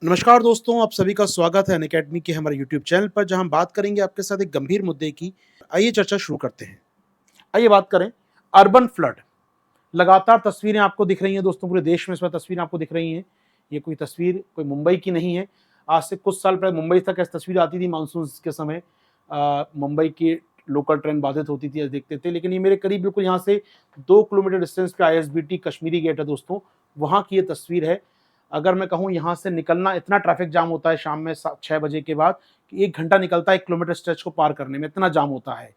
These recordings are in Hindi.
नमस्कार दोस्तों, आप सभी का स्वागत है अनअकैडमी के हमारे यूट्यूब चैनल पर, जहां हम बात करेंगे आपके साथ एक गंभीर मुद्दे की। आइए चर्चा शुरू करते हैं। आइए बात करें अर्बन फ्लड। लगातार तस्वीरें आपको दिख रही हैं दोस्तों, पूरे देश में इस वक्त तस्वीरें आपको दिख रही हैं। ये कोई तस्वीर कोई मुंबई की नहीं है। आज से कुछ साल पहले मुंबई तक ऐसी तस्वीर आती थी मानसून के समय। मुंबई की लोकल ट्रेन बाधित होती थी, देखते थे। लेकिन ये मेरे करीब बिल्कुल यहाँ से 2 किलोमीटर डिस्टेंस पे ISBT कश्मीरी गेट है दोस्तों, वहाँ की ये तस्वीर है। अगर मैं कहूँ यहाँ से निकलना, इतना ट्रैफिक जाम होता है शाम में 6 बजे के बाद कि 1 घंटा निकलता है 1 किलोमीटर स्ट्रेच को पार करने में, इतना जाम होता है।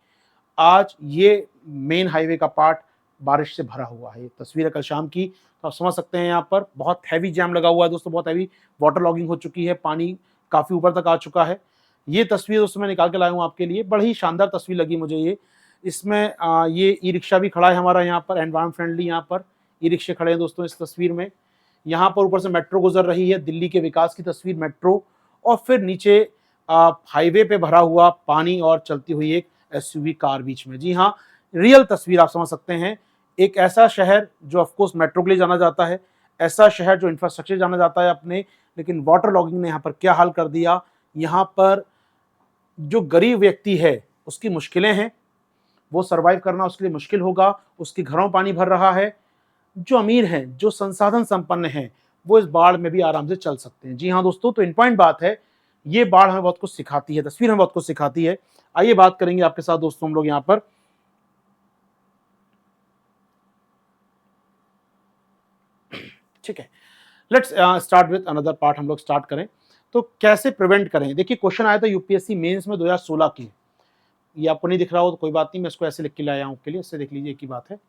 आज ये मेन हाईवे का पार्ट बारिश से भरा हुआ है। ये तस्वीर है कल शाम की, तो आप समझ सकते हैं यहाँ पर बहुत हैवी जाम लगा हुआ है दोस्तों, बहुत हैवी वाटर लॉगिंग हो चुकी है, पानी काफ़ी ऊपर तक आ चुका है। ये तस्वीर दोस्तों मैं निकाल के लाया हूँ आपके लिए, बड़ी ही शानदार तस्वीर लगी मुझे ये। इसमें ये ई-रिक्शा भी खड़ा है हमारा यहाँ पर, एनवायरमेंट फ्रेंडली यहाँ पर ई-रिक्शे खड़े हैं दोस्तों इस तस्वीर में। यहाँ पर ऊपर से मेट्रो गुजर रही है, दिल्ली के विकास की तस्वीर मेट्रो, और फिर नीचे हाईवे पे भरा हुआ पानी और चलती हुई एक SUV कार बीच में। जी हाँ, रियल तस्वीर आप समझ सकते हैं। एक ऐसा शहर जो ऑफकोर्स मेट्रो के लिए जाना जाता है, ऐसा शहर जो इंफ्रास्ट्रक्चर जाना जाता है अपने, लेकिन वाटर लॉगिंग ने यहाँ पर क्या हाल कर दिया। यहाँ पर जो गरीब व्यक्ति है उसकी मुश्किलें हैं, वो सर्वाइव करना उसके लिए मुश्किल होगा, उसके घरों में पानी भर रहा है। जो अमीर हैं, जो संसाधन संपन्न हैं, वो इस बाढ़ में भी आराम से चल सकते हैं। जी हाँ दोस्तों, तो इन पॉइंट बात है, ये बाढ़ हमें बहुत कुछ सिखाती है, तस्वीर हमें बहुत कुछ सिखाती है। आइए बात करेंगे आपके साथ दोस्तों हम लोग यहाँ पर। ठीक है, let's start with another part. हम लोग स्टार्ट करें तो कैसे प्रिवेंट करें। देखिए, क्वेश्चन आया था UPSC मेंस में 2016 की। ये आपको नहीं दिख रहा हो तो कोई बात नहीं, मैं इसको ऐसे लिख के लाया हूँ आपके लिए, इससे देख लीजिए एक ही बात है।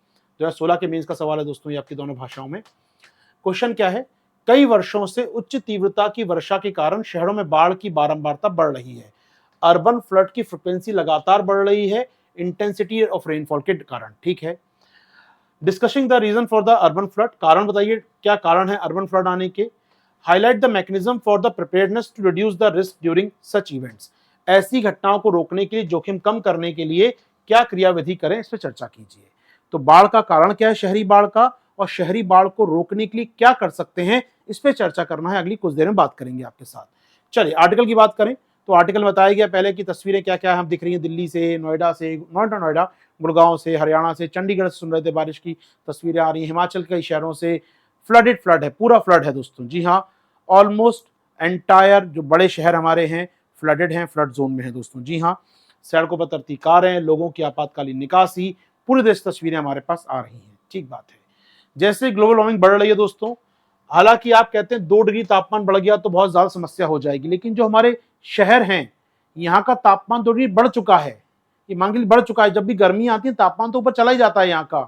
2016 के मेंस का सवाल है दोस्तों, ये आपकी दोनों भाषाओं में। क्वेश्चन क्या है, कई वर्षों से उच्च तीव्रता की वर्षा के कारण शहरों में बाढ़ की बारंबारता बढ़ रही है। अर्बन फ्लड की फ्रिक्वेंसी लगातार बढ़ रही है इंटेंसिटी ऑफ रेनफॉल के कारण। ठीक है, discussing the reason for the urban flood, कारण बताइए क्या कारण है अर्बन फ्लड आने के। Highlight the mechanism for the preparedness to reduce the risk during such events, ऐसी घटनाओं को रोकने के लिए, जोखिम कम करने के लिए क्या क्रियाविधि करें, इस पर चर्चा कीजिए। तो बाढ़ का कारण क्या है, शहरी बाढ़ का, और शहरी बाढ़ को रोकने के लिए क्या कर सकते हैं, इस पर चर्चा करना है। अगली कुछ देर में बात करेंगे आपके साथ। चलिए आर्टिकल की बात करें तो आर्टिकल में बताया गया पहले की तस्वीरें क्या क्या हम दिख रही हैं, दिल्ली से, नोएडा से, नॉट नोएडा, गुड़गांव से, हरियाणा से, चंडीगढ़ से सुन रहे थे, बारिश की तस्वीरें आ रही हैं, हिमाचल के कई शहरों से। फ्लड है, पूरा फ्लड है दोस्तों। जी हाँ, ऑलमोस्ट एंटायर जो बड़े शहर हमारे हैं फ्लडेड हैं, फ्लड जोन में है दोस्तों। जी हाँ, सड़कों पर तरती कारें, लोगों की आपातकालीन निकासी, पूरे देश तस्वीरें हमारे पास आ रही हैं। ठीक बात है। जैसे ग्लोबल वार्मिंग बढ़ रही है दोस्तों, हालांकि आप कहते हैं 2 डिग्री तापमान बढ़ गया तो बहुत ज्यादा समस्या हो जाएगी, लेकिन जो हमारे शहर हैं, यहाँ का तापमान 2 डिग्री बढ़ चुका है। ये मान लीजिए बढ़ चुका है, जब भी गर्मी आती है तापमान तो ऊपर चला ही जाता है यहाँ का।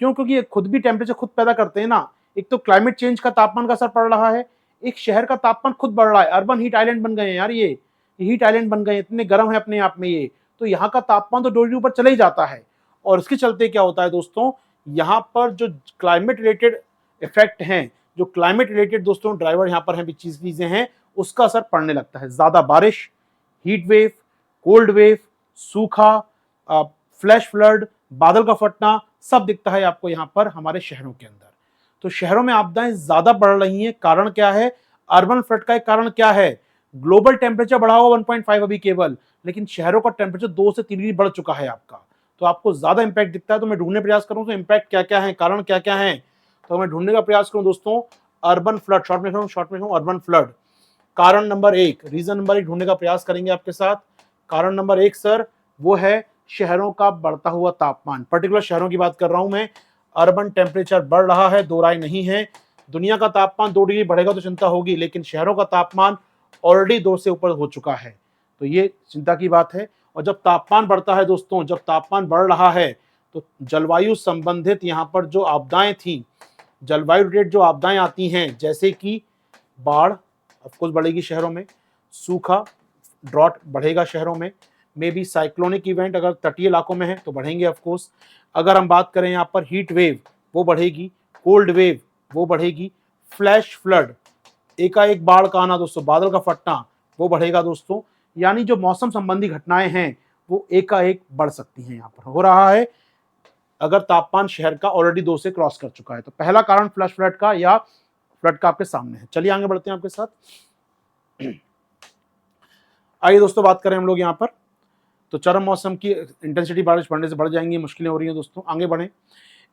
क्यों? क्योंकि ये खुद भी टेम्परेचर खुद पैदा करते हैं ना। एक तो क्लाइमेट चेंज का तापमान का असर पड़ रहा है, एक शहर का तापमान खुद बढ़ रहा है। अर्बन हीट आइलैंड बन गए हैं यार, ये हीट आइलैंड बन गए हैं, इतने गर्म है अपने आप में ये। तो यहाँ का तापमान तो 2 डिग्री ऊपर चले ही जाता है, और इसके चलते क्या होता है दोस्तों, यहाँ पर जो क्लाइमेट रिलेटेड इफेक्ट हैं, जो क्लाइमेट रिलेटेड दोस्तों ड्राइवर यहाँ पर हैं, चीजें हैं, उसका असर पड़ने लगता है। ज्यादा बारिश, हीट वेव, कोल्ड वेव, सूखा, फ्लैश फ्लड, बादल का फटना, सब दिखता है आपको यहाँ पर हमारे शहरों के अंदर। तो शहरों में आपदाएं ज्यादा बढ़ रही हैं, कारण क्या है, अर्बन फ्लड का एक कारण क्या है, ग्लोबल टेम्परेचर बढ़ा हुआ 1.5 अभी केवल, लेकिन शहरों का टेम्परेचर 2 से 3 डिग्री बढ़ चुका है आपका। तो आपको ज्यादा इंपैक्ट दिखता है। तो मैं ढूंढने प्रयास करूं तो इंपैक्ट क्या क्या है, कारण क्या क्या है, तो मैं ढूंढने का प्रयास करूं दोस्तों अर्बन फ्लड, शॉर्ट में अर्बन फ्लड। कारण नंबर 1, रीजन नंबर 1 ढूंढने का प्रयास करेंगे आपके साथ। कारण नंबर 1 सर, वो है शहरों का बढ़ता हुआ तापमान। पर्टिकुलर शहरों की बात कर रहा हूं मैं। अर्बन टेम्परेचर बढ़ रहा है, दो राय नहीं है। दुनिया का तापमान 2 डिग्री बढ़ेगा तो चिंता होगी, लेकिन शहरों का तापमान ऑलरेडी 2 से ऊपर हो चुका है, तो ये चिंता की बात है। और जब तापमान बढ़ता है दोस्तों, जब तापमान बढ़ रहा है, तो जलवायु संबंधित यहाँ पर जो आपदाएं थी, जलवायु रिलेटेड जो आपदाएं आती हैं, जैसे कि बाढ़ ऑफकोर्स बढ़ेगी शहरों में, सूखा, ड्रॉट बढ़ेगा शहरों में, मे बी साइक्लोनिक इवेंट अगर तटीय इलाकों में है तो बढ़ेंगे ऑफकोर्स। अगर हम बात करें यहाँ पर हीट वेव, वो बढ़ेगी, कोल्ड वेव वो बढ़ेगी, फ्लैश फ्लड, एकाएक बाढ़ का आना दोस्तों, बादल का फटना, वो बढ़ेगा दोस्तों। यानी जो मौसम संबंधी घटनाएं हैं वो एकाएक बढ़ सकती हैं, यहाँ पर हो रहा है अगर तापमान शहर का ऑलरेडी 2 से क्रॉस कर चुका है। तो पहला कारण फ्लैश फ्लड का या फ्लड का आपके सामने है। चलिए आगे बढ़ते हैं आपके साथ। आइए दोस्तों बात करें हम लोग यहाँ पर। तो चरम मौसम की इंटेंसिटी बारिश बढ़ने से बढ़ जाएंगी, मुश्किलें हो रही हैं दोस्तों, आगे बढ़ें।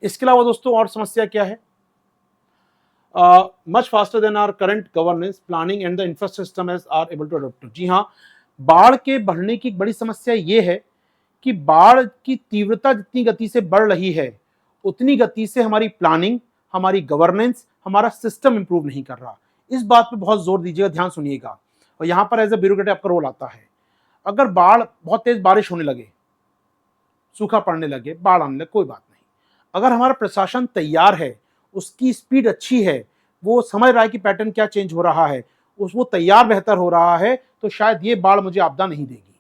इसके अलावा दोस्तों और समस्या क्या है? Much faster than our current governance planning and the infrastructure are able to adopt. जी हाँ, बाढ़ के बढ़ने की एक बड़ी समस्या ये है कि बाढ़ की तीव्रता जितनी गति से बढ़ रही है उतनी गति से हमारी प्लानिंग, हमारी गवर्नेंस, हमारा सिस्टम इंप्रूव नहीं कर रहा। इस बात पे बहुत जोर दीजिएगा, ध्यान सुनिएगा। और यहाँ पर एज ए ब्यूरोक्रेट आपका रोल आता है। अगर बाढ़, बहुत तेज बारिश होने लगे, सूखा पड़ने लगे, बाढ़ आने लगे, कोई बात नहीं। अगर हमारा प्रशासन तैयार है, उसकी स्पीड अच्छी है, वो समझ रहा है कि पैटर्न क्या चेंज हो रहा है, वो तैयार बेहतर हो रहा है, तो शायद ये बाढ़ मुझे आपदा नहीं देगी।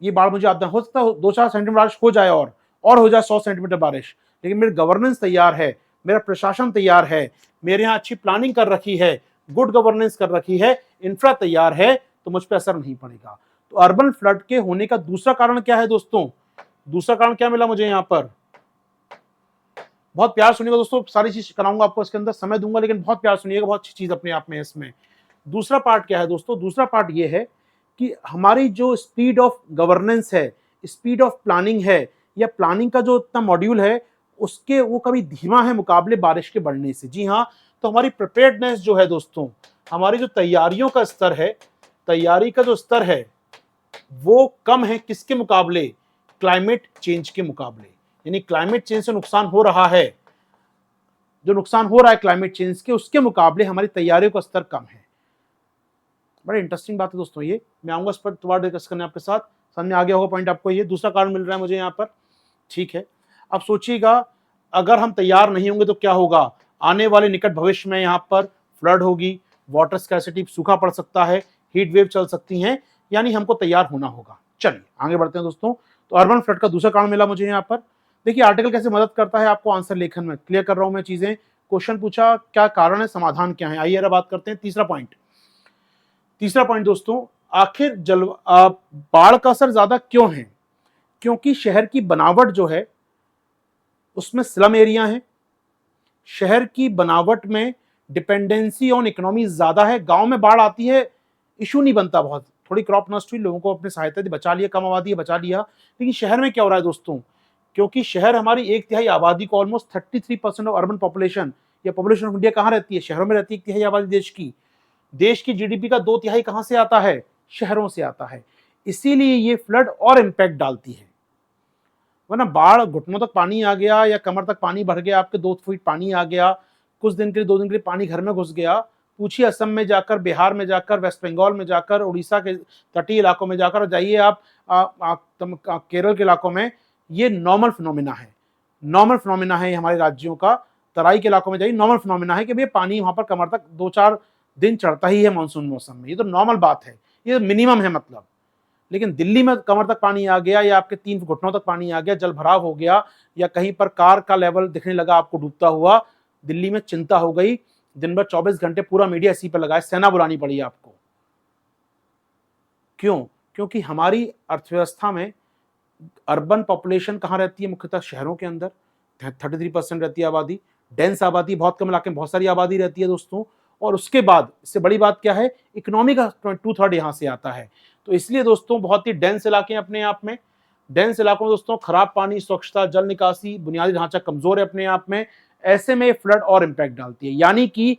ये बाढ़ मुझे आपदा, हो सकता है 2-4 सेंटीमीटर बारिश हो जाए और हो जाए 100 सेंटीमीटर बारिश, लेकिन मेरी गवर्नेंस तैयार है, मेरा प्रशासन तैयार है, मेरे यहाँ अच्छी प्लानिंग कर रखी है, गुड गवर्नेंस कर रखी है, इंफ्रा तैयार है, तो मुझ पर असर नहीं पड़ेगा। तो अर्बन फ्लड के होने का दूसरा कारण क्या है दोस्तों? दूसरा कारण क्या मिला मुझे यहाँ पर? बहुत प्यार सुनिएगा दोस्तों, सारी चीज कराऊंगा आपको, इसके अंदर समय दूंगा, लेकिन बहुत प्यार सुनिएगा, बहुत अच्छी चीज अपने आप में है इसमें। दूसरा पार्ट क्या है दोस्तों? दूसरा पार्ट ये है कि हमारी जो स्पीड ऑफ गवर्नेंस है, स्पीड ऑफ प्लानिंग है, या प्लानिंग का जो इतना मॉड्यूल है उसके, वो कभी धीमा है मुकाबले बारिश के बढ़ने से। जी हाँ, तो हमारी प्रिपेयर्डनेस जो है दोस्तों, हमारी जो तैयारियों का स्तर है, तैयारी का जो स्तर है वो कम है किसके मुकाबले? क्लाइमेट चेंज के मुकाबले। यानी क्लाइमेट चेंज से नुकसान हो रहा है, जो नुकसान हो रहा है क्लाइमेट चेंज के, उसके मुकाबले हमारी तैयारियों का स्तर कम है। बड़ा इंटरेस्टिंग बात है दोस्तों ये, मैं आऊंगा इस पर दोबारा डिस्कस करने आपके साथ। समझ में आ गया होगा पॉइंट आपको? ये दूसरा कारण मिल रहा है मुझे यहाँ पर, ठीक है। अब सोचिएगा, अगर हम तैयार नहीं होंगे तो क्या होगा? आने वाले निकट भविष्य में यहाँ पर फ्लड होगी, वाटर स्कैर्सिटी, सूखा पड़ सकता है, हीट वेव चल सकती हैं, यानी हमको तैयार होना होगा। चलिए आगे बढ़ते हैं दोस्तों। तो अर्बन फ्लड का दूसरा कारण मिला मुझे यहाँ पर। देखिए आर्टिकल कैसे मदद करता है आपको आंसर लेखन में, क्लियर कर रहा हूं मैं चीजें। क्वेश्चन पूछा, क्या कारण है, समाधान क्या है। आइए अब बात करते हैं तीसरा पॉइंट। तीसरा पॉइंट दोस्तों, आखिर बाढ़ का असर ज्यादा क्यों है? क्योंकि शहर की बनावट जो है उसमें स्लम एरिया है, शहर की बनावट में डिपेंडेंसी ऑन इकोनॉमी ज्यादा है। गांव में बाढ़ आती है, इशू नहीं बनता, बहुत थोड़ी क्रॉप नष्ट हुई, लोगों को अपनी सहायता दी, बचा लिया, कम आबादी है बचा लिया। लेकिन शहर में क्या हो रहा है दोस्तों? क्योंकि शहर हमारी 1/3 आबादी को, ऑलमोस्ट 33% ऑफ अर्बन पॉपुलेशन, या पॉपुलेशन ऑफ इंडिया कहाँ रहती है? शहरों में रहती है। 1/3 आबादी देश की जीडीपी का 2/3 कहां से आता है? शहरों से आता है। इसीलिए ये फ्लड और इंपैक्ट डालती है। वरना बाढ़, घुटनों तक पानी आ गया या कमर तक पानी भर गया, आपके 2 फीट पानी आ गया, कुछ दिन के लिए 2 दिन के लिए पानी घर में घुस गया, पूछिए असम में जाकर, बिहार में जाकर, वेस्ट बंगाल में जाकर, उड़ीसा के तटीय इलाकों में जाकर, जाइए आप केरल के इलाकों में, ये नॉर्मल फिनोमिना है। नॉर्मल फिनोमिना है हमारे राज्यों का। तराई के इलाकों में जाइए, नॉर्मल फिनोमिना है कि भाई पानी वहां पर कमर तक 2-4 दिन चढ़ता ही है मानसून मौसम में। ये तो नॉर्मल बात है, ये मिनिमम है मतलब। लेकिन दिल्ली में कमर तक पानी आ गया, या आपके 3 घुटनों तक पानी आ गया, जल भराव हो गया, या कहीं पर कार का लेवल दिखने लगा आपको डूबता हुआ, दिल्ली में चिंता हो गई। दिन भर 24 घंटे पूरा मीडिया इसी पर लगाए, सेना बुलानी पड़ी आपको। क्यों? क्योंकि हमारी अर्थव्यवस्था में अर्बन पॉपुलेशन कहाँ रहती है? मुख्यतः शहरों के अंदर 33% रहती है आबादी, डेंस आबादी, बहुत कम इलाके में बहुत सारी आबादी रहती है दोस्तों। और उसके बाद इससे बड़ी बात क्या है? इकोनॉमी का 2/3 यहाँ से आता है। तो इसलिए दोस्तों बहुत ही डेंस इलाके हैं अपने आप में। डेंस इलाकों में दोस्तों खराब पानी, स्वच्छता, जल निकासी, बुनियादी ढांचा कमजोर है अपने आप में। ऐसे में फ्लड और इंपैक्ट डालती है, यानी कि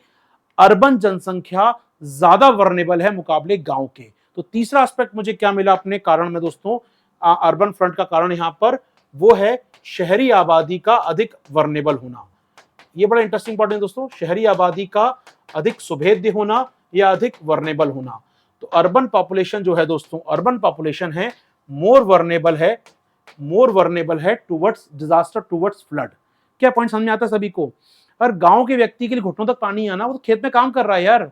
अर्बन जनसंख्या ज्यादा वर्नेबल है मुकाबले गांव के। तो तीसरा एस्पेक्ट मुझे क्या मिला अपने कारण में दोस्तों? अर्बन फ्लड का कारण यहां पर वो है शहरी आबादी का अधिक वर्नेबल होना। ये बड़ा इंटरेस्टिंग पॉइंट है दोस्तों, शहरी आबादी का अधिक सुभेद्य होना या अधिक वर्नेबल होना। तो अर्बन पॉपुलेशन जो है दोस्तों, अर्बन पॉपुलेशन है मोर वर्नेबल है टुवर्ड्स डिजास्टर, टुवर्ड्स फ्लड। क्या पॉइंट समझ में आता है सभी को? अगर गांव के व्यक्ति के लिए घुटनों तक पानी आना, वो तो खेत में काम कर रहा है यार,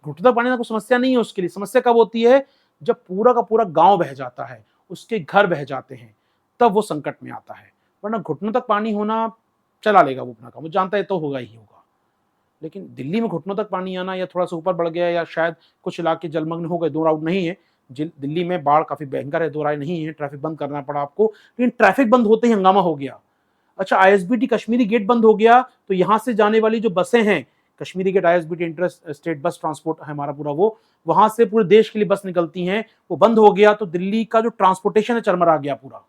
घुटनों तक पानी का कोई समस्या नहीं है उसके लिए। समस्या कब होती है? जब पूरा का पूरा गांव बह जाता है, उसके घर बह जाते हैं, तब वो संकट में आता है। वरना घुटनों तक पानी होना चला लेगा, वो अपना काम, वो जानता है तो होगा ही होगा। लेकिन दिल्ली में घुटनों तक पानी आना, या थोड़ा सा ऊपर बढ़ गया, या शायद कुछ इलाके जलमग्न हो गए, दो राउट नहीं है। दिल्ली में बाढ़ काफी भयंकर है, दो राय नहीं है, ट्रैफिक बंद करना पड़ा आपको। लेकिन ट्रैफिक बंद होते ही हंगामा हो गया। अच्छा, आईएसबीटी कश्मीरी गेट बंद हो गया, तो यहां से जाने वाली जो बसें हैं, Kashmiri gate ISBT inter state bus transport है हमारा पूरा, वो वहां से पूरे देश के लिए बस निकलती हैं, वो बंद हो गया तो दिल्ली का जो ट्रांसपोर्टेशन है चरमरा गया पूरा।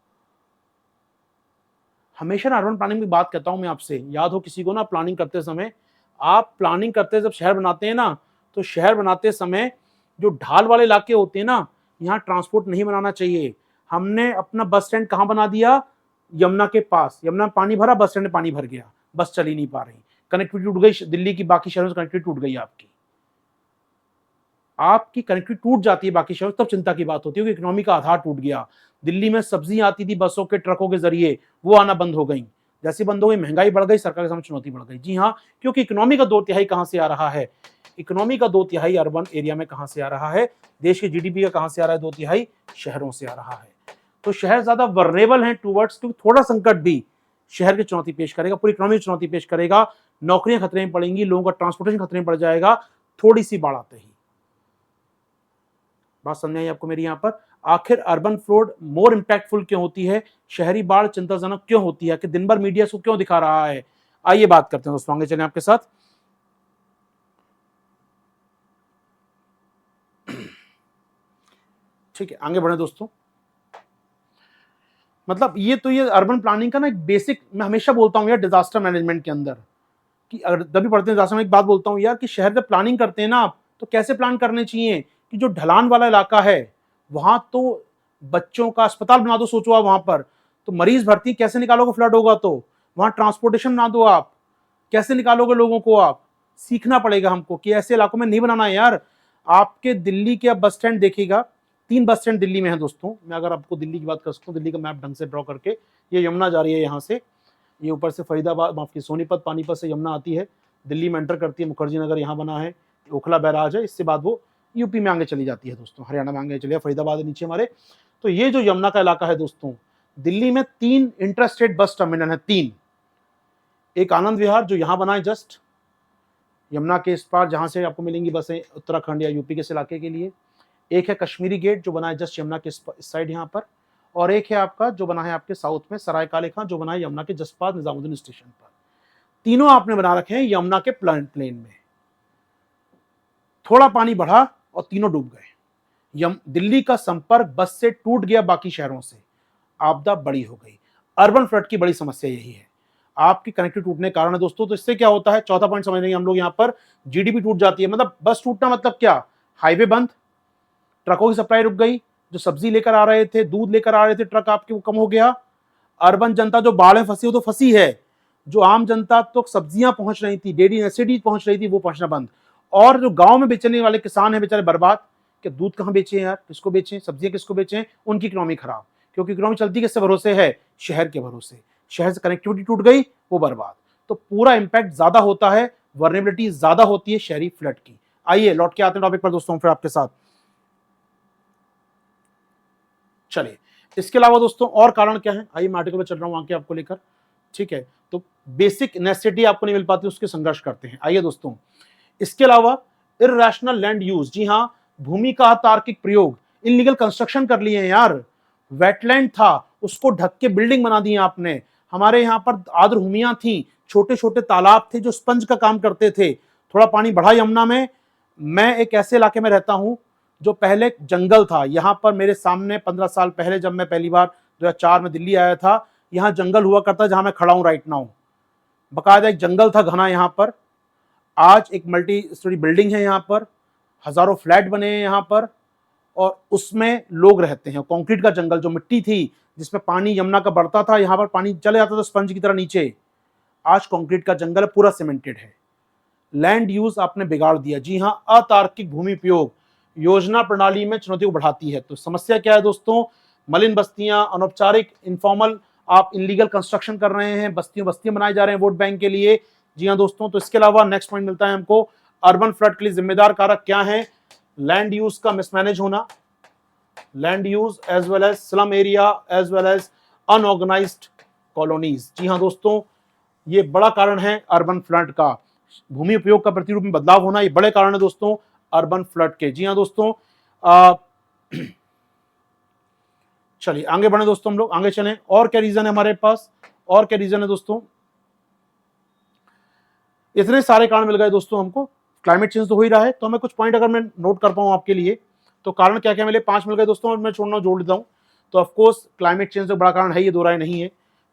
हमेशा ना अर्बन प्लानिंग की बात कहता हूं मैं आपसे, याद हो किसी को ना, प्लानिंग करते समय, आप प्लानिंग करते जब शहर बनाते हैं ना, तो शहर बनाते समय जो ढाल वाले इलाके होते हैं ना, यहाँ ट्रांसपोर्ट नहीं बनाना चाहिए। हमने अपना बस स्टैंड कहां बना दिया? यमुना के पास। यमुना में पानी भरा, बस स्टैंड में पानी भर गया, बस चल ही नहीं पा रही, कनेक्टिविटी टूट गई, दिल्ली की बाकी शहरों से कनेक्टिविटी टूट गई आपकी कनेक्टिविटी टूट जाती है बाकी शहरों, तब चिंता की बात होती है कि इकोनॉमी का आधार टूट गया। दिल्ली में सब्जियां आती थी बसों के, ट्रकों के जरिए, वो आना बंद हो गई। जैसी बंद हो गई, महंगाई बढ़ गई, सरकार के सामने चुनौती बढ़ गई। जी हाँ, क्योंकि इकोनॉमी का 2/3 कहां से आ रहा है? इकोनॉमी का 2/3 अर्बन एरिया में कहां से आ रहा है? देश के GDP का कहां से आ रहा है? 2/3 शहरों से आ रहा है। तो शहर ज्यादा वर्नेबल है टूवर्ड्स, क्योंकि थोड़ा संकट भी शहर की चुनौती पेश करेगा, पूरी इकोनॉमी की चुनौती पेश करेगा, नौकरियां खतरे में पड़ेंगी, लोगों का ट्रांसपोर्टेशन खतरे में पड़ जाएगा, थोड़ी सी बाढ़ आते ही। बात समझ आई आपको मेरी? यहां पर आखिर अर्बन फ्लोड मोर इंपैक्टफुल क्यों होती है, शहरी बाढ़ चिंताजनक क्यों होती है, कि दिन भर मीडिया इसको क्यों दिखा रहा है? आइए बात करते हैं दोस्तों, आगे चलें आपके साथ। ठीक है, आगे बढ़े दोस्तों। मतलब ये अर्बन प्लानिंग का ना एक बेसिक, मैं हमेशा बोलता हूं यार डिजास्टर मैनेजमेंट के अंदर, कि अगर जब भी पढ़ते हैं डिजास्टर में, एक बात बोलता हूं यार, कि शहर जब प्लानिंग करते हैं ना आप, तो कैसे प्लान करने चाहिए, कि जो ढलान वाला इलाका है वहां तो बच्चों का अस्पताल बना दो, सोचो आप वहां पर तो मरीज भर्ती कैसे निकालोगे, फ्लड होगा तो वहां ट्रांसपोर्टेशन बना दो, आप कैसे निकालोगे लोगों को? आप सीखना पड़ेगा हमको कि ऐसे इलाकों में नहीं बनाना है यार। आपके दिल्ली के बस स्टैंड देखिएगा, 3 बस स्टैंड दिल्ली में है दोस्तों। मैं अगर आपको दिल्ली की बात कर सकता हूँ, दिल्ली का मैप ढंग से ड्रॉ करके, ये यमुना जा रही है यहाँ से, ये ऊपर से फरीदाबाद, माफ की सोनीपत, पानीपत से यमुना आती है, दिल्ली में एंटर करती है, मुखर्जी नगर यहाँ बना है, ओखला बैराज है, इसके बाद वो यूपी में आगे चली जाती है दोस्तों, हरियाणा में आगे चली है, फरीदाबाद है नीचे हमारे। तो ये जो यमुना का इलाका है दोस्तों, दिल्ली में 3 इंटरस्टेट बस टर्मिनल है, 3। एक आनंद विहार जो यहाँ बना है जस्ट यमुना के इस पार, जहां से आपको मिलेंगी बसें उत्तराखंड या यूपी के इस इलाके के लिए। एक है कश्मीरी गेट जो बना है जस्ट यमुना के इस साइड यहाँ पर, और एक है आपका जो बना है आपके साउथ में सराय काले खां, जो बना है यमुना के जस्ट पास निजामुद्दीन स्टेशन पर। तीनों आपने बना रखे हैं यमुना के प्लेन में। थोड़ा पानी बढ़ा और तीनों डूब गए। दिल्ली का संपर्क बस से टूट गया बाकी शहरों से, आपदा बड़ी हो गई। अर्बन फ्लड की बड़ी समस्या यही है, आपकी कनेक्टिविटी टूटने के कारण है दोस्तों। तो इससे क्या होता है, चौथा पॉइंट समझ लेंगे हम लोग यहाँ पर, GDP टूट जाती है। मतलब बस टूटना मतलब क्या? हाईवे बंद, ट्रकों की सप्लाई रुक गई, जो सब्जी लेकर आ रहे थे, दूध लेकर आ रहे थे ट्रक आपके, वो कम हो गया। अर्बन जनता जो बाढ़ में फंसी, वो तो फंसी है, जो आम जनता तो सब्जियां पहुंच रही थी, डेयरी नेसेसिटीज पहुंच रही थी, वो पहुंचना बंद। और जो गांव में बेचने वाले किसान हैं बेचारे बर्बाद, कि दूध कहां बेचे यार, किसको बेचें, सब्जियां किसको बेचें, उनकी इकोनॉमी खराब, क्योंकि इकोनॉमी चलती किससे भरोसे है? शहर के भरोसे। शहर से कनेक्टिविटी टूट गई, वो बर्बाद। तो पूरा इंपैक्ट ज्यादा होता है, वर्नेबिलिटी ज्यादा होती है शहरी फ्लड की। आइए लौट के आते हैं टॉपिक पर दोस्तों फिर आपके साथ। चलिए, इसके अलावा दोस्तों और कारण क्या है, आइए मैं आर्टिकल में चल रहा हूं आगे आपको लेकर। ठीक है, तो बेसिक नेसेसिटी आपको नहीं मिल पाती, उसके संघर्ष करते हैं। आइए दोस्तों, इसके अलावा इररेशनल लैंड यूज, जी हां, भूमि का अतार्किक प्रयोग, इलीगल कंस्ट्रक्शन कर लिए हैं यार। वेटलैंड था, उसको ढक के बिल्डिंग बना दी आपने। हमारे यहां पर आर्द्र भूमियां थी, छोटे छोटे तालाब थे जो स्पंज का काम करते थे। थोड़ा पानी बढ़ा यमुना में, मैं एक ऐसे इलाके में रहता हूं जो पहले जंगल था। यहां पर मेरे सामने 15 साल पहले जब मैं पहली बार 2004 में दिल्ली आया था, यहां जंगल हुआ करता जहां मैं खड़ा हूं राइट नाउ, बकायदा एक जंगल था घना यहां पर। आज एक मल्टी स्टोरी बिल्डिंग है यहाँ पर, हजारों फ्लैट बने हैं यहाँ पर, और उसमें लोग रहते हैं। कंक्रीट का जंगल, जो मिट्टी थी जिसमें पानी यमुना का बढ़ता था, यहाँ पर पानी चले जाता था स्पंज की तरह नीचे, आज कंक्रीट का जंगल पूरा सीमेंटेड है। लैंड यूज आपने बिगाड़ दिया। जी हाँ, अतार्किक भूमि उपयोग योजना प्रणाली में चुनौती को बढ़ाती है। तो समस्या क्या है दोस्तों? मलिन बस्तियां, अनौपचारिक इनफॉर्मल, आप इलीगल कंस्ट्रक्शन कर रहे हैं, बस्तियां बनाए जा रहे हैं वोट बैंक के लिए। जी हाँ दोस्तों, तो इसके अलावा नेक्स्ट पॉइंट मिलता है हमको, अर्बन फ्लड के लिए जिम्मेदार कारक क्या है? लैंड यूज का मिसमैनेज होना, land use as well as slum area as well as unorganised colonies. जी हाँ दोस्तों, ये बड़ा कारण है अर्बन फ्लड का। भूमि उपयोग का प्रतिरूप में बदलाव होना, ये बड़े कारण है दोस्तों अर्बन फ्लड के। जी हाँ दोस्तों, चलिए आगे बढ़े दोस्तों, हम लोग आगे चलें। और क्या रीजन है हमारे पास, और क्या रीजन है दोस्तों? इतने सारे कारण मिल गए दोस्तों हमको। क्लाइमेट चेंज तो हो ही रहा है, तो हमें कुछ पॉइंट अगर मैं नोट कर पाऊँ आपके लिए, तो कारण क्या क्या मिले, 5 मिल गए दोस्तों, और मैं छोड़ना जोड़ लेता हूँ। तो ऑफकोर्स क्लाइमेट चेंज तो बड़ा कारण है, ये दो राय नहीं है।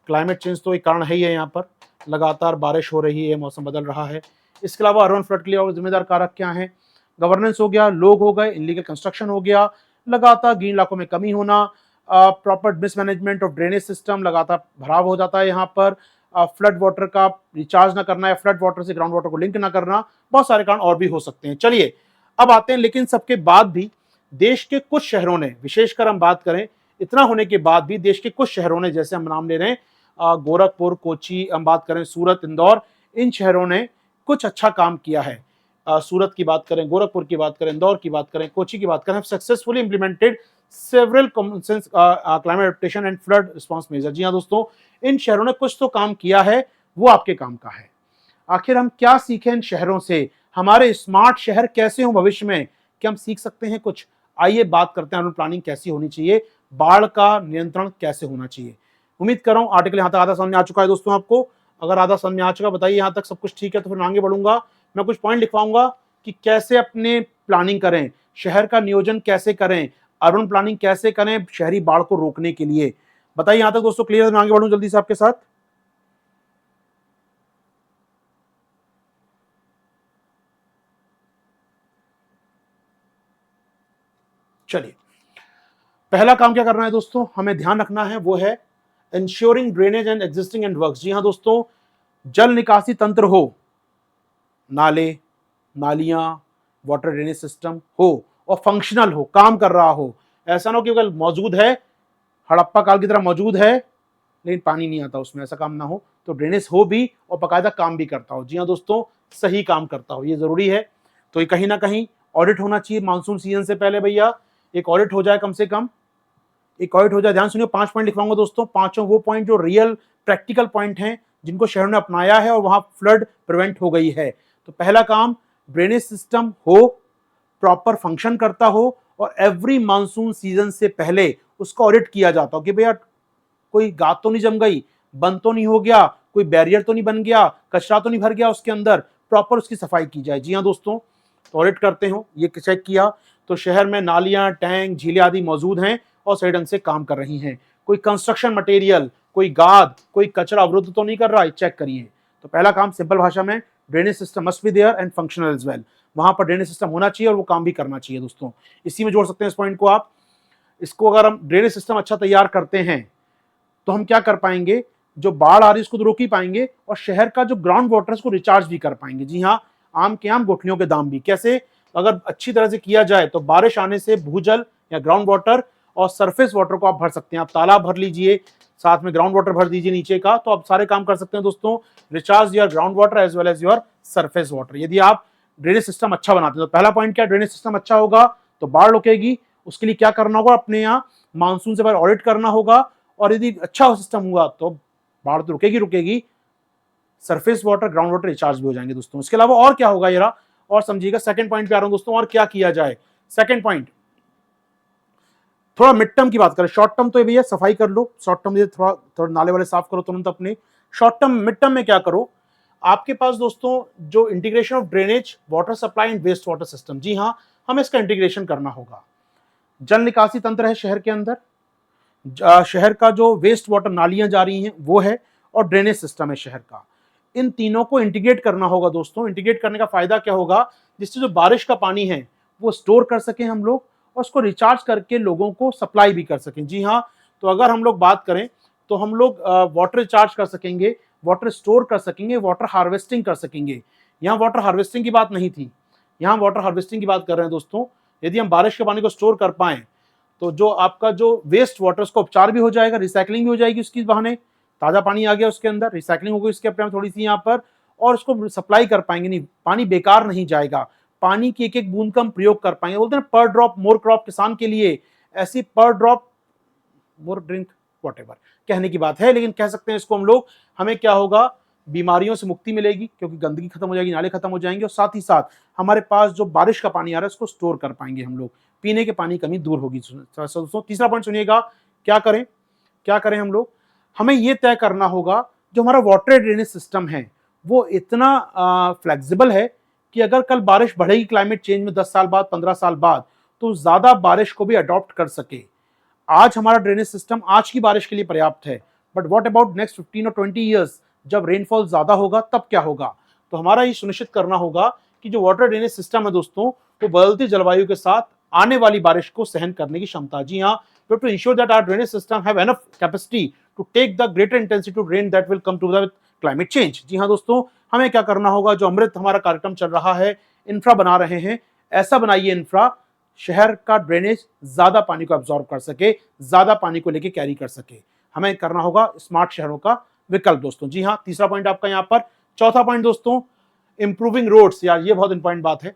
क्लाइमेट चेंज तो एक कारण है ही है, यहाँ पर लगातार बारिश हो रही है, मौसम बदल रहा है। इसके अलावा अर्बन फ्लड के लिए और जिम्मेदार कारक क्या है, गवर्नेंस हो गया, लोग हो गए, इनलीगल कंस्ट्रक्शन हो गया, लगातार ग्रीन इलाकों में कमी होना, proper mismanagement of drainage system, लगातार भराव हो जाता है यहाँ पर, फ्लड वाटर का रिचार्ज ना करना या फ्लड वाटर से ग्राउंड वाटर को लिंक ना करना, बहुत सारे कारण और भी हो सकते हैं। चलिए अब आते हैं, लेकिन सबके बाद भी देश के कुछ शहरों ने, विशेषकर हम बात करें, इतना होने के बाद भी देश के कुछ शहरों ने, जैसे हम नाम ले रहे हैं गोरखपुर, कोची, हम बात करें सूरत, इंदौर, इन शहरों ने कुछ अच्छा काम किया है। सूरत की बात करें, गोरखपुर की बात करें, इंदौर की बात करें, कोची की बात करें, successfully implemented several climate adaptation and flood response measure. जी हाँ दोस्तों, इन शहरों ने कुछ तो काम किया है, वो आपके काम का है। आखिर हम क्या सीखें इन शहरों से, हमारे स्मार्ट शहर कैसे हों भविष्य में, क्या हम सीख सकते हैं कुछ? आइए बात करते हैं, अर्बन प्लानिंग कैसी होनी चाहिए, बाढ़ का नियंत्रण कैसे होना चाहिए। उम्मीद कर रहा हूं आर्टिकल यहां तक आधा समझ में आ चुका है दोस्तों आपको। अगर आधा समझ में आ चुका, बताइए यहां तक सब कुछ ठीक है, तो फिर मैं आगे बढ़ूंगा। मैं कुछ पॉइंट लिखवाऊंगा कि कैसे अपने प्लानिंग करें, शहर का नियोजन कैसे करें, अर्बन प्लानिंग कैसे करें शहरी बाढ़ को रोकने के लिए। बताइए यहां तक दोस्तों क्लियर है? मैं आगे बढ़ूं जल्दी से आपके साथ। चलिए, पहला काम क्या करना है दोस्तों, हमें ध्यान रखना है, वो है ensuring drainage and existing and works. जी हाँ दोस्तों, जल निकासी तंत्र हो, नाले, नालियां, वाटर ड्रेनेज सिस्टम हो और फंक्शनल हो, काम कर रहा हो। ऐसा ना हो कि केवल मौजूद है, हड़प्पा काल की तरह मौजूद है लेकिन पानी नहीं आता उसमें, ऐसा काम ना हो। तो ड्रेनेज हो भी और बाकायदा काम भी करता हो। जी हाँ दोस्तों, सही काम करता हो, ये जरूरी है। तो ये कहीं ना कहीं ऑडिट होना चाहिए मानसून सीजन से पहले, भैया एक ऑडिट हो जाए कम से कम, एक ऑडिट हो जाए। ध्यान सुनिए, 5 पॉइंट लिखवाऊंगा दोस्तों, पांचों वो पॉइंट जो रियल प्रैक्टिकल पॉइंट हैं, जिनको शहरों ने अपनाया है और वहां फ्लड प्रिवेंट हो गई है। तो पहला काम, ड्रेनेज सिस्टम हो, प्रॉपर फंक्शन करता हो, और एवरी मानसून सीजन से पहले उसका ऑडिट किया जाता हो कि भैया कोई गात तो नहीं जम गई, बंद तो नहीं हो गया, कोई बैरियर तो नहीं बन गया, कचरा तो नहीं भर गया उसके अंदर, प्रॉपर उसकी सफाई की जाए। जी हाँ दोस्तों, तो ऑडिट करते हो, ये चेक किया तो शहर में नालियां, टैंक, झीलें आदि मौजूद हैं और सही ढंग से काम कर रही हैं। कोई कंस्ट्रक्शन मटेरियल, कोई गाद, कोई कचरा अवरुद्ध तो नहीं कर रहा है, चेक करिए। तो पहला काम सिंपल भाषा में, drainage system must be there and functional as well. वहां पर ड्रेनेज सिस्टम होना चाहिए और वो काम भी करना चाहिए दोस्तों। इसी में जोड़ सकते हैं इस पॉइंट को आप। इसको अगर हम ड्रेनेज सिस्टम अच्छा तैयार करते हैं तो हम क्या कर पाएंगे, जो बाढ़ आ रही है उसको तो रोक ही पाएंगे और शहर का जो ग्राउंड वाटर है उसको रिचार्ज भी कर पाएंगे। जी हाँ, आम के आम गुठलियों के दाम भी। कैसे? अगर अच्छी तरह से किया जाए तो बारिश आने से भूजल या ग्राउंड वाटर और सरफेस वाटर को आप भर सकते हैं। आप तालाब भर लीजिए, साथ में ग्राउंड वाटर भर दीजिए नीचे का, तो आप सारे काम कर सकते हैं दोस्तों। Recharge your ground water as well as your surface water, यदि आप ड्रेनेज सिस्टम अच्छा बनाते हैं। तो पहला पॉइंट क्या, ड्रेनेज सिस्टम अच्छा होगा तो बाढ़ रुकेगी। उसके लिए क्या करना होगा, अपने यहाँ मानसून से पहले ऑडिट करना होगा, और यदि अच्छा सिस्टम हुआ तो बाढ़ तो रुकेगी रुकेगी, surface water, ground water recharge भी हो जाएंगे दोस्तों। इसके अलावा और क्या होगा जरा और समझिएगा। सेकंड पॉइंट पे आ रहा हूं दोस्तों, और क्या किया जाए। सेकंड पॉइंट, थोड़ा मिड टर्म की बात करें। शॉर्ट टर्म तो ये भैया सफाई कर लो, शॉर्ट टर्म थोड़ा थोड़ा नाले वाले साफ करो तुरंत अपने। शॉर्ट टर्म, मिड टर्म में क्या करो, आपके पास दोस्तों जो integration of drainage, water supply and waste water system, जी हाँ, हमें इसका इंटीग्रेशन करना होगा। जल निकासी तंत्र है शहर के अंदर, शहर का जो वेस्ट वाटर नालियां जा रही हैं वो है, और ड्रेनेज सिस्टम है शहर का। इन तीनों को इंटीग्रेट करना होगा दोस्तों। इंटीग्रेट करने का फायदा क्या होगा, जिससे जो बारिश का पानी है वो स्टोर कर सकें हम लोग और उसको रिचार्ज करके लोगों को सप्लाई भी कर सकें। जी हाँ, तो अगर हम लोग बात करें तो हम लोग वाटर रिचार्ज कर सकेंगे, वाटर स्टोर कर सकेंगे, वाटर हार्वेस्टिंग कर सकेंगे। यहाँ वाटर हार्वेस्टिंग की बात नहीं थी, यहाँ वाटर हार्वेस्टिंग की बात कर रहे हैं दोस्तों। यदि हम बारिश के पानी को स्टोर कर पाएं तो जो आपका जो वेस्ट वाटर उसका उपचार भी हो जाएगा, रिसाइकलिंग भी हो जाएगी उसकी बहाने। ताजा पानी आ गया उसके अंदर, रिसाइकलिंग हो गई उसके अपने थोड़ी सी यहाँ पर, और उसको सप्लाई कर पाएंगे, नहीं पानी बेकार नहीं जाएगा, पानी की एक एक बूंद का हम प्रयोग कर पाएंगे। बोलते हैं पर ड्रॉप मोर क्रॉप, किसान के लिए ऐसी पर ड्रॉप मोर ड्रिंक, वॉटेवर कहने की बात है, लेकिन कह सकते हैं इसको हम लोग। हमें क्या होगा, बीमारियों से मुक्ति मिलेगी क्योंकि गंदगी खत्म हो जाएगी, नाले खत्म हो जाएंगे, और साथ ही साथ हमारे पास जो बारिश का पानी आ रहा है उसको स्टोर कर पाएंगे हम लोग, पीने के पानी की कमी दूर होगी दोस्तों। तीसरा पॉइंट सुनिएगा, क्या करें हम लोग, हमें यह तय करना होगा जो हमारा वाटर ड्रेनेज सिस्टम है वो इतना फ्लेक्सिबल है कि अगर कल बारिश बढ़ेगी क्लाइमेट चेंज में 10 साल बाद, 15 साल बाद, तो ज़्यादा बारिश को भी अडॉप्ट कर सके। आज हमारा ड्रेनेज सिस्टम आज की बारिश के लिए पर्याप्त है, बट व्हाट अबाउट नेक्स्ट 15 और 20 ईयर्स, जब रेनफॉल ज़्यादा होगा तब क्या होगा? तो हमारा ये सुनिश्चित करना होगा कि जो वाटर ड्रेनेज सिस्टम है दोस्तों, वो बदलती जलवायु के साथ आने वाली बारिश को सहन करने की क्षमता। जी हाँ, to ensure that our drainage system have enough capacity to take the greater intensity of rain that will come to the climate change. जी हाँ दोस्तों, हमें क्या करना होगा? जो अमृत हमारा कार्यक्रम चल रहा है, इंफ्रा बना रहे हैं, ऐसा बनाइए इंफ्रा शहर का ड्रेनेज ज्यादा पानी को एब्जॉर्ब कर सके, ज्यादा पानी को लेके कैरी कर सके। हमें करना होगा स्मार्ट शहरों का विकल्प दोस्तों। जी हाँ, तीसरा पॉइंट आपका यहाँ पर। चौथा पॉइंट दोस्तों, इंप्रूविंग रोड्स। यार ये बहुत इंपॉर्टेंट बात है।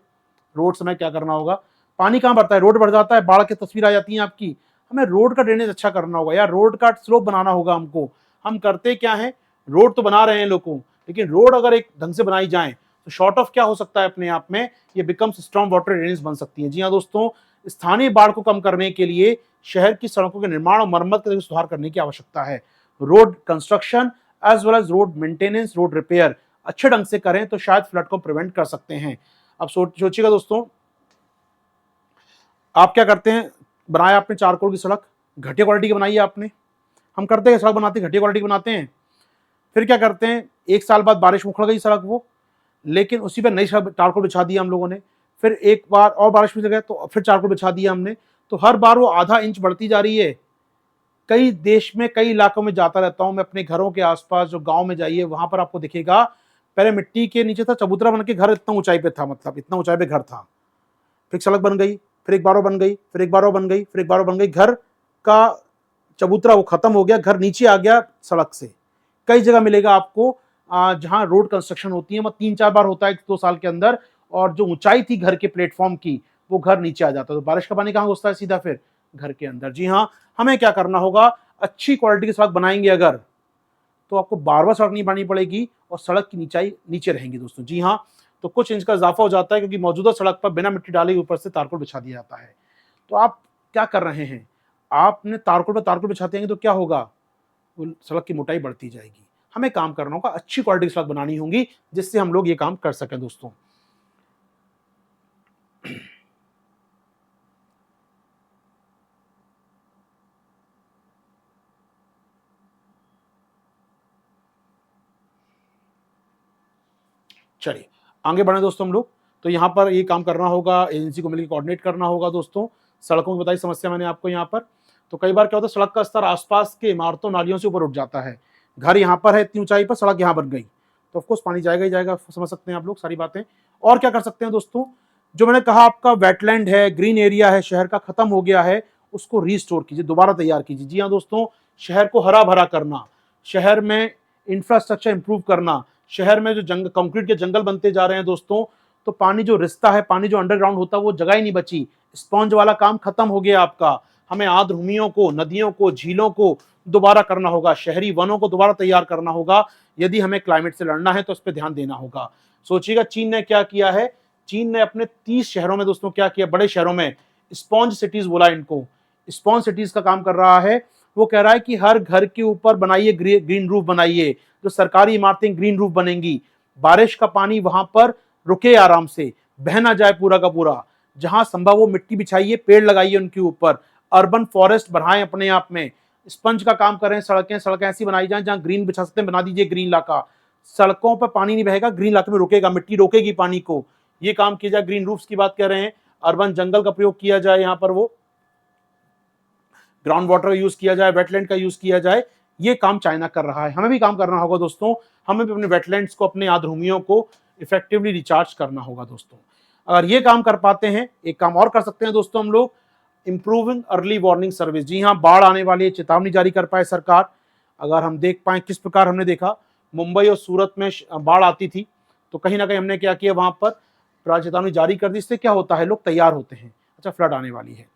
रोड्स में क्या करना होगा? पानी कहाँ बढ़ता है? रोड बढ़ जाता है, बाढ़ की तस्वीर आ जाती है आपकी। हमें रोड का ड्रेनेज अच्छा करना होगा यार, रोड का स्लोप बनाना होगा हमको। हम करते क्या है? रोड तो बना रहे हैं लोगों, लेकिन रोड अगर एक ढंग से बनाई जाए तो शॉर्ट ऑफ क्या हो सकता है अपने आप में? ये बिकम्स स्ट्रॉन्ग वाटर ड्रेनेज बन सकती है। जी हाँ दोस्तों, स्थानीय बाढ़ को कम करने के लिए शहर की सड़कों के निर्माण और मरम्मत के सुधार करने की आवश्यकता है। Road construction as well as road maintenance, road repair अच्छे ढंग से करें तो शायद फ्लड को प्रिवेंट कर सकते हैं। अब सोचिएगा दोस्तों, आप क्या करते हैं? बनाया आपने 4 करोड़ की सड़क, घटिया क्वालिटी की बनाई है आपने। हम करते हैं, सड़क बनाते हैं घटिया क्वालिटी की बनाते हैं, फिर क्या करते हैं? 1 साल बाद बारिश में उखड़ गई सड़क वो, लेकिन उसी पर नई सड़क टारकोल बिछा दिया हम लोगों ने। फिर एक बार और बारिश में गए तो फिर टारकोल बिछा दिया हमने। तो हर बार वो आधा इंच बढ़ती जा रही है। कई देश में, कई इलाकों में जाता रहता हूं मैं, अपने घरों के आसपास जो गांव में जाइए वहां पर आपको दिखेगा, पहले मिट्टी के नीचे था, चबूतरा बन के घर इतना ऊंचाई पे था, मतलब इतना ऊंचाई पे घर था। फिर सड़क बन गई, फिर एक बार और बन गई, फिर एक बार और बन गई, फिर एक बार और बन गई। घर का चबूतरा वो खत्म हो गया, घर नीचे आ गया सड़क से। कई जगह मिलेगा आपको जहां रोड कंस्ट्रक्शन होती है, मतलब 3-4 बार होता है 1-2 साल के अंदर, और जो ऊंचाई थी घर के प्लेटफॉर्म की, वो घर नीचे आ जाता है। तो बारिश का पानी कहां घुसता है? सीधा फिर घर के अंदर। जी हाँ, हमें क्या करना होगा? अच्छी क्वालिटी की सड़क बनाएंगे अगर, तो आपको बार बार सड़क नहीं बनानी पड़ेगी और सड़क की नीचाई नीचे रहेंगी दोस्तों। जी हाँ, तो कुछ इंच का इजाफा हो जाता है क्योंकि मौजूदा सड़क पर बिना मिट्टी डाले ऊपर से तारकोल बिछा दिया जाता है। तो आप क्या कर रहे हैं? आपने तारकोल पर तारकोल बिछाते हैं तो क्या होगा? वो सड़क की मोटाई बढ़ती जाएगी। हमें काम करना होगा, अच्छी क्वालिटी की सड़क बनानी होगी, जिससे हम लोग ये काम कर सकें दोस्तों। चलिए आगे बढ़े दोस्तों हम लोग। तो यहाँ पर ये काम करना होगा, एजेंसी को मिलकर कोऑर्डिनेट करना होगा दोस्तों। सड़कों की बताई समस्या मैंने आपको यहाँ पर। तो कई बार क्या होता है, सड़क का स्तर आसपास के इमारतों नालियों से ऊपर उठ जाता है। घर यहाँ पर है इतनी ऊंचाई पर, सड़क यहाँ बन गई, तो ऑफकोर्स पानी जाएगा ही जाएगा। समझ सकते हैं आप लोग सारी बातें। और क्या कर सकते हैं दोस्तों? जो मैंने कहा आपका वेटलैंड है, ग्रीन एरिया है शहर का, खत्म हो गया है, उसको रीस्टोर कीजिए, दोबारा तैयार कीजिए। जी हाँ दोस्तों, शहर को हरा भरा करना, शहर में इंफ्रास्ट्रक्चर इंप्रूव करना, शहर में जो जंगल, कंक्रीट के जंगल बनते जा रहे हैं दोस्तों, तो पानी जो रिश्ता है, पानी जो अंडरग्राउंड होता है, वो जगह ही नहीं बची। स्पॉन्ज वाला काम खत्म हो गया आपका। हमें आर्द्रभूमियों को, नदियों को, झीलों को दोबारा करना होगा, शहरी वनों को दोबारा तैयार करना होगा। यदि हमें क्लाइमेट से लड़ना है तो उस पर ध्यान देना होगा। सोचिएगा चीन ने क्या किया है। चीन ने अपने 30 शहरों में दोस्तों क्या किया, बड़े शहरों में स्पॉन्ज सिटीज बोला इनको, स्पॉन्ज सिटीज का काम कर रहा है। वो कह रहा है कि हर घर के ऊपर बनाइए ग्रीन रूफ बनाइए, जो सरकारी इमारतें ग्रीन रूफ बनेंगी, बारिश का पानी वहां पर रुके, आराम से बह ना जाए पूरा का पूरा। जहां संभव हो मिट्टी बिछाइए, पेड़ लगाइए उनके ऊपर, अर्बन फॉरेस्ट बढ़ाएं अपने आप में, स्पंज का काम करें। सड़कें ऐसी बनाई जाएं जहां ग्रीन बिछा सकते हैं, बना दीजिए ग्रीन इलाका। सड़कों पर पानी नहीं बहेगा, ग्रीन इलाके में रुकेगा, मिट्टी रोकेगी पानी को। ये काम किया जाए। ग्रीन रूफ्स की बात कर रहे हैं, अर्बन जंगल का प्रयोग किया जाए, यहाँ पर वो ग्राउंड वाटर का यूज किया जाए, वेटलैंड का यूज किया जाए। ये काम चाइना कर रहा है, हमें भी काम करना होगा दोस्तों। हमें भी अपने वेटलैंड्स को, अपने आर्द्रभूमियों को इफेक्टिवली रिचार्ज करना होगा दोस्तों। अगर ये काम कर पाते हैं, एक काम और कर सकते हैं दोस्तों हम लोग, इंप्रूविंग अर्ली वार्निंग सर्विस। जी हाँ, बाढ़ आने वाली है, चेतावनी जारी कर पाए सरकार। अगर हम देख पाए किस प्रकार हमने देखा मुंबई और सूरत में बाढ़ आती थी, तो कहीं ना कहीं हमने क्या किया, वहां पर चेतावनी जारी कर दी। इससे क्या होता है, लोग तैयार होते हैं। अच्छा, फ्लड आने वाली है,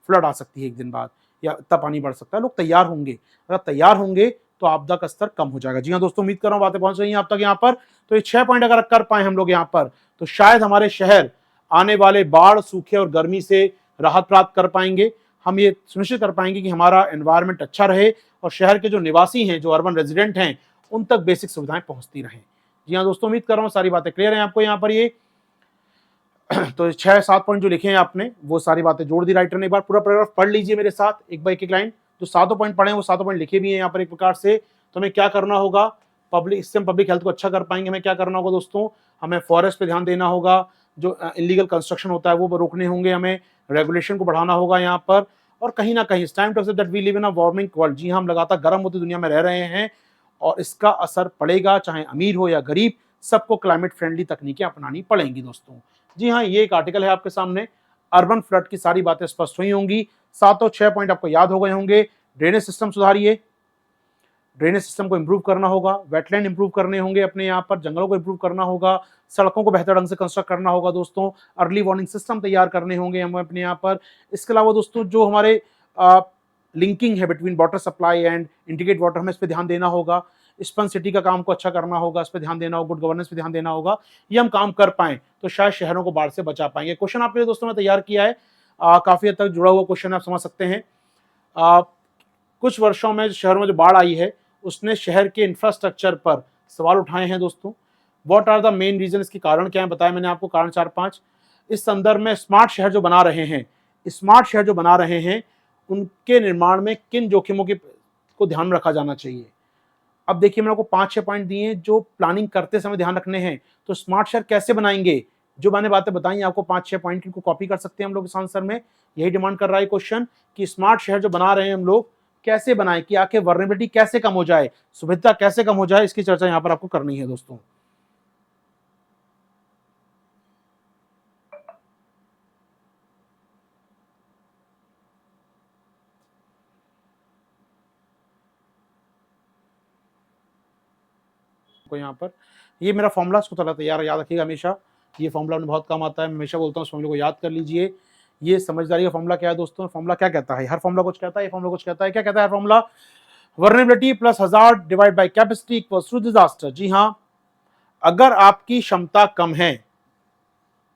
फ्लड आ सकती है एक दिन बाद, या इतना पानी बढ़ सकता है, लोग तैयार होंगे। अगर तैयार होंगे तो आपदा का स्तर कम हो जाएगा। जी हाँ दोस्तों, उम्मीद कर रहा हूँ बातें पहुंच रही हैं आप तक यहाँ पर। तो ये 6 पॉइंट अगर कर पाए हम लोग यहाँ पर, तो शायद हमारे शहर आने वाले बाढ़, सूखे और गर्मी से राहत प्राप्त कर पाएंगे। हम ये सुनिश्चित कर पाएंगे कि हमारा एनवायरनमेंट अच्छा रहे और शहर के जो निवासी हैं, जो अर्बन रेजिडेंट हैं, उन तक बेसिक सुविधाएं पहुंचती रहें। जी हाँ दोस्तों, उम्मीद कर रहा हूँ सारी बातें क्लियर हैं आपको यहाँ पर। ये तो 6-7 पॉइंट जो लिखे हैं आपने वो सारी बातें जोड़ दी राइटर ने। एक बार पूरा पैराग्राफ पढ़ लीजिए मेरे साथ एक बार एक लाइन। जो 7 पॉइंट पढ़े हैं वो 7 पॉइंट लिखे भी हैं यहाँ पर एक प्रकार से। तो हमें क्या करना होगा, पब्लिक, इससे हम पब्लिक हेल्थ को अच्छा कर पाएंगे। हमें क्या करना होगा दोस्तों, हमें फॉरेस्ट पे ध्यान देना होगा, जो इलीगल कंस्ट्रक्शन होता है वो रोकने होंगे, हमें रेगुलेशन को बढ़ाना होगा यहाँ पर। और कहीं ना कहीं time to accept that we live in a warming world. जी हाँ, हम लगातार गर्म होती दुनिया में रह रहे हैं और इसका असर पड़ेगा, चाहे अमीर हो या गरीब, सबको क्लाइमेट फ्रेंडली तकनीकें अपनानी पड़ेंगी दोस्तों। जी हाँ, ये एक आर्टिकल है आपके सामने। अर्बन फ्लड की सारी बातें स्पष्ट हुई होंगी। 7 और 6 पॉइंट आपको याद हो गए होंगे। ड्रेनेज सिस्टम सुधारिए, ड्रेनेज सिस्टम को इंप्रूव करना होगा, वेटलैंड इंप्रूव करने होंगे अपने यहाँ पर, जंगलों को इंप्रूव करना होगा, सड़कों को बेहतर ढंग से कंस्ट्रक्ट करना होगा दोस्तों, अर्ली वार्निंग सिस्टम तैयार करने होंगे हमें अपने यहाँ पर। इसके अलावा दोस्तों जो हमारे लिंकिंग है between water supply and integrate water, हमें इस पर ध्यान देना होगा। स्पन सिटी का काम को अच्छा करना होगा, इस पर ध्यान देना होगा, गुड गवर्नेंस पे ध्यान देना होगा। ये हम काम कर पाएं तो शायद शहरों को बाढ़ से बचा पाएंगे। क्वेश्चन आपके लिए दोस्तों ने तैयार किया है, काफी हद तक जुड़ा हुआ क्वेश्चन आप समझ सकते हैं। कुछ वर्षों में शहरों में जो बाढ़ आई है उसने शहर के इंफ्रास्ट्रक्चर पर सवाल उठाए हैं दोस्तों। What are the main reason, इसके कारण क्या है बताया मैंने आपको, कारण 4-5। इस संदर्भ में स्मार्ट शहर जो बना रहे हैं, स्मार्ट शहर जो बना रहे हैं उनके निर्माण में किन जोखिमों को ध्यान में रखा जाना चाहिए। अब देखिए मैंने आपको 5-6 पॉइंट दिए हैं जो प्लानिंग करते समय ध्यान रखने हैं। तो स्मार्ट शहर कैसे बनाएंगे, जो मैंने बातें बताई आपको 5-6 पॉइंट को कॉपी कर सकते हैं हम लोग इस आंसर में। यही डिमांड कर रहा है क्वेश्चन कि स्मार्ट शहर जो बना रहे हैं हम लोग कैसे बनाए, कि आके वर्नेबिलिटी कैसे कम हो जाए, सुविधा कैसे कम हो जाए, इसकी चर्चा यहां पर आपको करनी है दोस्तों। को यहाँ पर ये मेरा फॉर्मूला, इसको थोड़ा तैयार याद रखिएगा हमेशा। ये फॉर्मूला में बहुत काम आता है, मैं हमेशा बोलता हूँ इस फॉर्मूले को याद कर लीजिए। ये समझदारी का फॉर्मूला क्या है दोस्तों, फॉर्मूला क्या कहता है, हर फॉर्मूला कुछ कहता है, ये फॉर्मूला कुछ कहता है। क्या कहता है formula, vulnerability plus hazard divide by capacity equals to disaster. जी हाँ, अगर आपकी क्षमता कम है,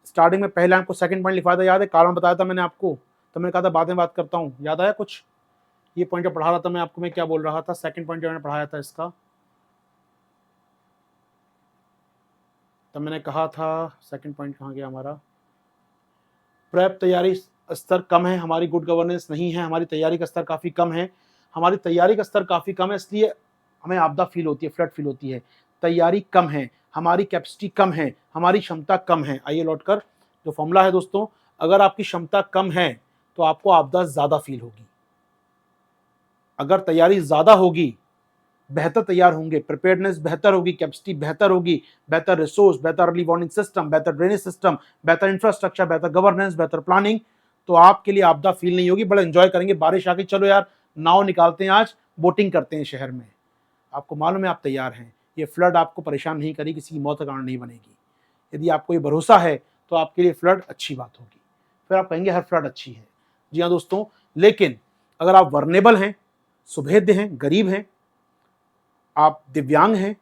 स्टार्टिंग में पहले आपको सेकंड पॉइंट लिखा था, याद है, कारण बताया था मैंने आपको, तो मैंने कहा था बाद में बात करता हूँ, याद आया कुछ। ये पॉइंट जब पढ़ा रहा था मैं आपको, मैं क्या बोल रहा था, सेकंड पॉइंट जो मैंने पढ़ाया था इसका, तब मैंने कहा था, सेकंड पॉइंट कहाँ गया हमारा, प्रेप तैयारी स्तर कम है, हमारी गुड गवर्नेंस नहीं है, हमारी तैयारी का स्तर काफ़ी कम है, हमारी तैयारी का स्तर काफ़ी कम है, इसलिए हमें आपदा फील होती है, फ्लड फील होती है। तैयारी कम है, हमारी कैपेसिटी कम है, हमारी क्षमता कम है। आइए लौटकर जो फॉर्मूला है दोस्तों, अगर आपकी क्षमता कम है तो आपको आपदा ज़्यादा फील होगी। अगर तैयारी ज़्यादा होगी, बेहतर तैयार होंगे, प्रिपेयर्डनेस बेहतर होगी, कैपेसिटी बेहतर होगी, बेहतर रिसोर्स, बेहतर अर्ली वार्निंग सिस्टम, बेहतर ड्रेनेज सिस्टम, बेहतर इंफ्रास्ट्रक्चर, बेहतर गवर्नेंस, बेहतर प्लानिंग, तो आपके लिए आपदा फील नहीं होगी, बड़ा एंजॉय करेंगे। बारिश आ गई, चलो यार नाव निकालते हैं, आज बोटिंग करते हैं शहर में। आपको मालूम है आप तैयार हैं, ये फ्लड आपको परेशान नहीं करेगी, किसी की मौत का कारण नहीं बनेगी। यदि आपको ये भरोसा है तो आपके लिए फ्लड अच्छी बात होगी, फिर आप कहेंगे हर फ्लड अच्छी है। जी हाँ दोस्तों, लेकिन अगर आप वर्नेबल हैं, सुभेद्य हैं, गरीब हैं, आप दिव्यांग हैं,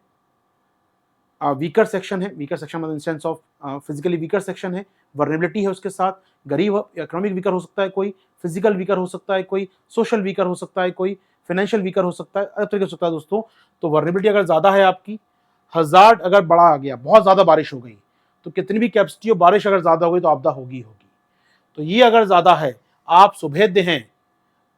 वीकर सेक्शन है, वीकर सेक्शन मतलब in sense of physically weaker section है, वर्नेबिलिटी है उसके साथ, गरीब इकोनॉमिक वीकर हो सकता है कोई, फिजिकल वीकर हो सकता है कोई, सोशल वीकर हो सकता है कोई, फाइनेंशियल वीकर हो सकता है, अलग तरीके हो सकता है दोस्तों। तो वर्नेबिलिटी अगर ज़्यादा है आपकी, हजार्ड अगर बड़ा आ गया, बहुत ज़्यादा बारिश हो गई, तो कितनी भी कैपेसिटी हो, बारिश अगर ज़्यादा हो गई तो आपदा होगी होगी। तो ये अगर ज़्यादा है, आप सुभेद्य हैं,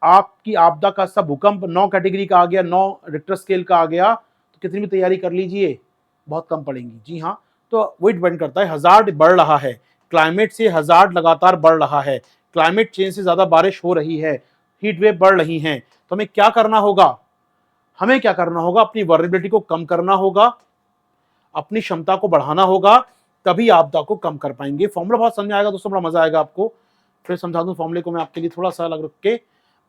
आपकी आपदा का सब भूकंप 9 कैटेगरी का आ गया, 9 रिक्टर स्केल का आ गया, तो कितनी भी तैयारी कर लीजिए बहुत कम पड़ेंगी। जी हाँ, तो वही डिपेंड करता है, हजार्ड बढ़ रहा है, क्लाइमेट से हजार्ड लगातार बढ़ रहा है, क्लाइमेट चेंज से ज्यादा बारिश हो रही है, हीट वेव बढ़ रही है, तो हमें क्या करना होगा, हमें क्या करना होगा, अपनी वर्नेबिलिटी को कम करना होगा, अपनी क्षमता को बढ़ाना होगा, तभी आपदा को कम कर पाएंगे। फॉर्मूला बहुत समझ आएगा दोस्तों, बड़ा मजा आएगा आपको। फिर समझा दूं फॉर्मूले को मैं आपके लिए थोड़ा सा अलग रख के।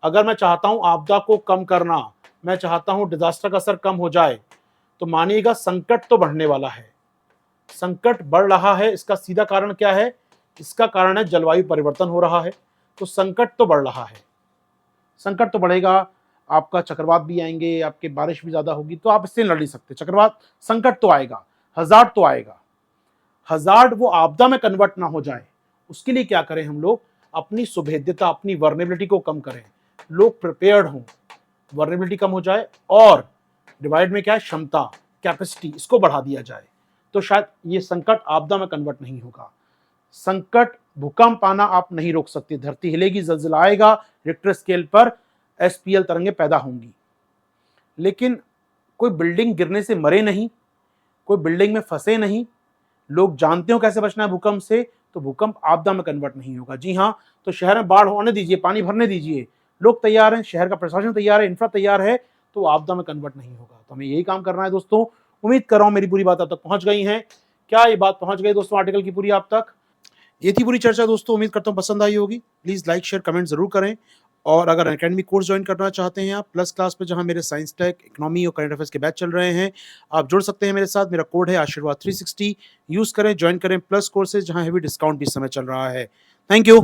अगर मैं चाहता हूं आपदा को कम करना, मैं चाहता हूं डिजास्टर का असर कम हो जाए, तो मानिएगा संकट तो बढ़ने वाला है, संकट बढ़ रहा है। इसका सीधा कारण क्या है, इसका कारण है जलवायु परिवर्तन हो रहा है, तो संकट तो बढ़ रहा है, संकट तो बढ़ेगा, आपका चक्रवात भी आएंगे, आपके बारिश भी ज्यादा होगी, तो आप इससे लड़ नहीं सकते। चक्रवात, संकट तो आएगा, हजार्ड तो आएगा, हजार्ड वो आपदा में कन्वर्ट ना हो जाए, उसके लिए क्या करें हम लोग, अपनी सुभेद्यता, अपनी वर्नेबिलिटी को कम करें, लोग प्रिपेयर्ड हों, वर्नेबिलिटी कम हो जाए, और डिवाइड में क्या है, क्षमता, कैपेसिटी, इसको बढ़ा दिया जाए। तो शायद ये संकट आपदा में कन्वर्ट नहीं होगा। संकट, भूकंप आना आप नहीं रोक सकते, धरती हिलेगी, ज़लज़ला आएगा, रिक्टर स्केल पर एसपीएल तरंगें पैदा होंगी, लेकिन कोई बिल्डिंग गिरने से मरे नहीं, कोई बिल्डिंग में फंसे नहीं, लोग जानते हो कैसे बचना है भूकंप से, तो भूकंप आपदा में कन्वर्ट नहीं होगा। जी हाँ, तो शहर में बाढ़ होने दीजिए, पानी भरने दीजिए, लोग तैयार हैं, शहर का प्रशासन तैयार है, इंफ्रा तैयार है, तो आपदा में कन्वर्ट नहीं होगा। तो हमें यही काम करना है दोस्तों। उम्मीद कर रहा हूं मेरी पूरी बात आप तक पहुंच गई है। क्या ये बात पहुंच गई दोस्तों आर्टिकल की पूरी आप तक? ये थी पूरी चर्चा दोस्तों, उम्मीद करता हूँ पसंद आई होगी। प्लीज़ लाइक, शेयर, कमेंट ज़रूर करें। और अगर अकेडमी कोर्स ज्वाइन करना चाहते हैं आप प्लस क्लास पे, जहाँ मेरे साइंस टेक, इकोनॉमी और करंट अफेयर्स के बैच चल रहे हैं, आप जुड़ सकते हैं मेरे साथ। मेरा कोड है आशीर्वाद 360, यूज़ करें, ज्वाइन करें प्लस कोर्सेज, जहाँ हेवी डिस्काउंट भी इस समय चल रहा है। Thank you.